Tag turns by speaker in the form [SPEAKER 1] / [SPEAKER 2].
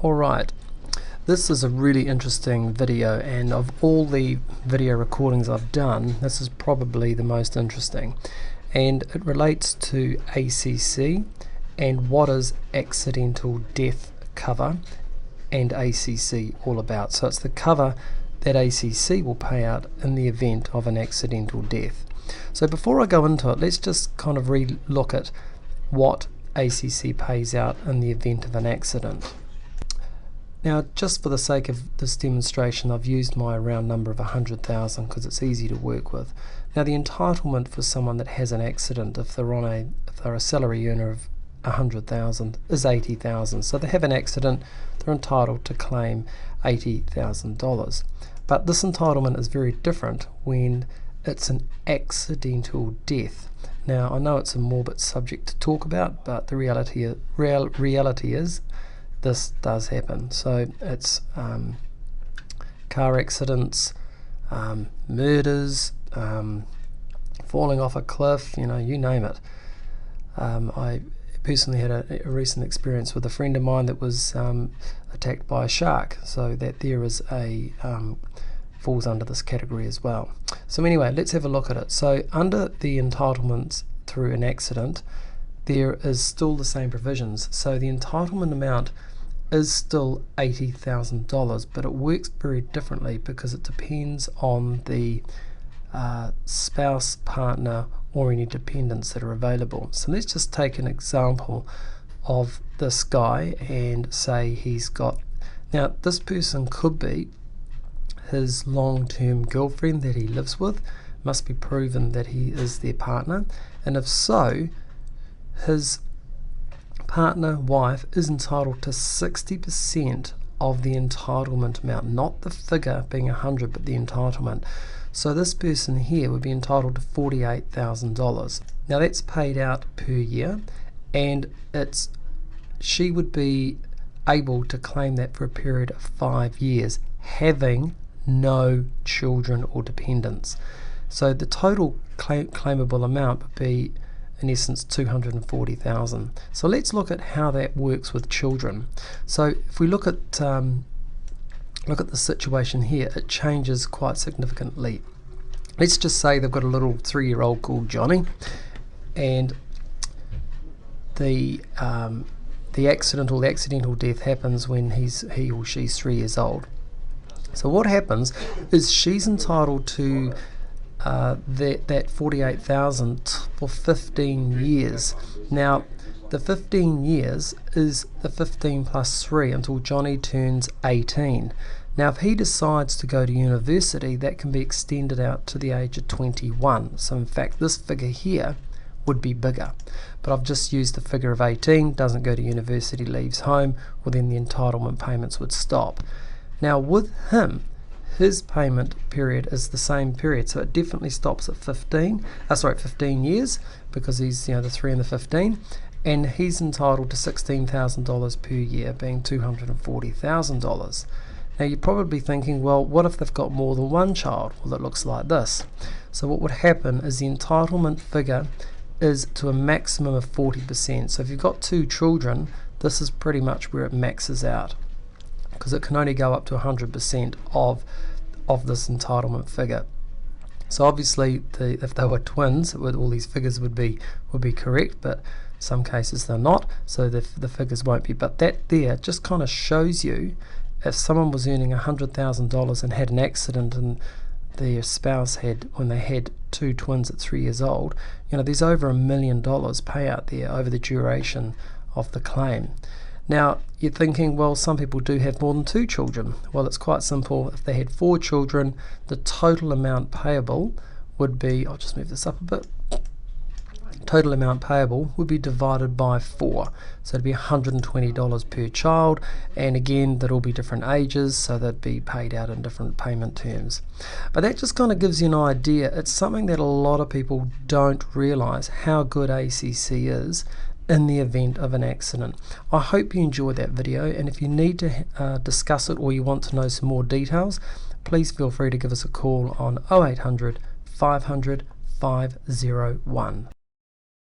[SPEAKER 1] Alright, this is a really interesting video, and of all the video recordings I've done, this is probably the most interesting, and it relates to ACC and what is accidental death cover and ACC all about. So it's the cover that ACC will pay out in the event of an accidental death. So before I go into it, let's just kind of re-look at what ACC pays out in the event of an accident. Now, just for the sake of this demonstration, I've used my round number of 100,000 because it's easy to work with. Now, the entitlement for someone that has an accident, if they're a salary earner of 100,000, is 80,000. So they have an accident, they're entitled to claim $80,000. But this entitlement is very different when it's an accidental death. Now, I know it's a morbid subject to talk about, but the reality is this does happen. So it's car accidents, murders, falling off a cliff, you name it. I personally had a recent experience with a friend of mine that was attacked by a shark, so that there is falls under this category as well. So anyway, let's have a look at it. So under the entitlements through an accident, there is still the same provisions. So the entitlement amount is still $80,000, but it works very differently because it depends on the spouse, partner, or any dependents that are available. So let's just take an example of this guy and say he's got, now this person could be his long-term girlfriend that he lives with, must be proven that he is their partner, and if so, his partner, wife, is entitled to 60% of the entitlement amount, not the figure being 100, but the entitlement. So this person here would be entitled to $48,000. Now that's paid out per year, and she would be able to claim that for a period of 5 years, having no children or dependents. So the total claimable amount would be, in essence, $240,000. So let's look at how that works with children. So if we look at the situation here, it changes quite significantly. Let's just say they've got a little 3-year-old called Johnny, and the accident or the accidental death happens when he or she's 3 years old. So what happens is she's entitled to that $48,000 for 15 years. Now the 15 years is the 15 plus 3 until Johnny turns 18. Now if he decides to go to university, that can be extended out to the age of 21. So in fact this figure here would be bigger, but I've just used the figure of 18, doesn't go to university, leaves home, well then the entitlement payments would stop. Now with him, his payment period is the same period, so it definitely stops at 15 years, because he's the 3 and the 15, and he's entitled to $16,000 per year, being $240,000. Now you're probably thinking, well, what if they've got more than one child? Well, it looks like this. So what would happen is the entitlement figure is to a maximum of 40%. So if you've got 2 children, this is pretty much where it maxes out, because it can only go up to 100% of this entitlement figure. So obviously if they were twins, all these figures would be correct, but some cases they're not, so the figures won't be. But that there just kind of shows you, if someone was earning $100,000 and had an accident and their spouse had, when they had 2 twins at 3 years old, there's over $1 million payout there over the duration of the claim. Now you're thinking, well, some people do have more than 2 children. Well, it's quite simple. If they had 4 children, the total amount payable would be, I'll just move this up a bit, total amount payable would be divided by 4, so it'd be $120 per child, and again that'll be different ages, so they'd be paid out in different payment terms. But that just kind of gives you an idea. It's something that a lot of people don't realize, how good ACC is in the event of an accident. I hope you enjoyed that video, and if you need to discuss it or you want to know some more details, please feel free to give us a call on 0800 500 501.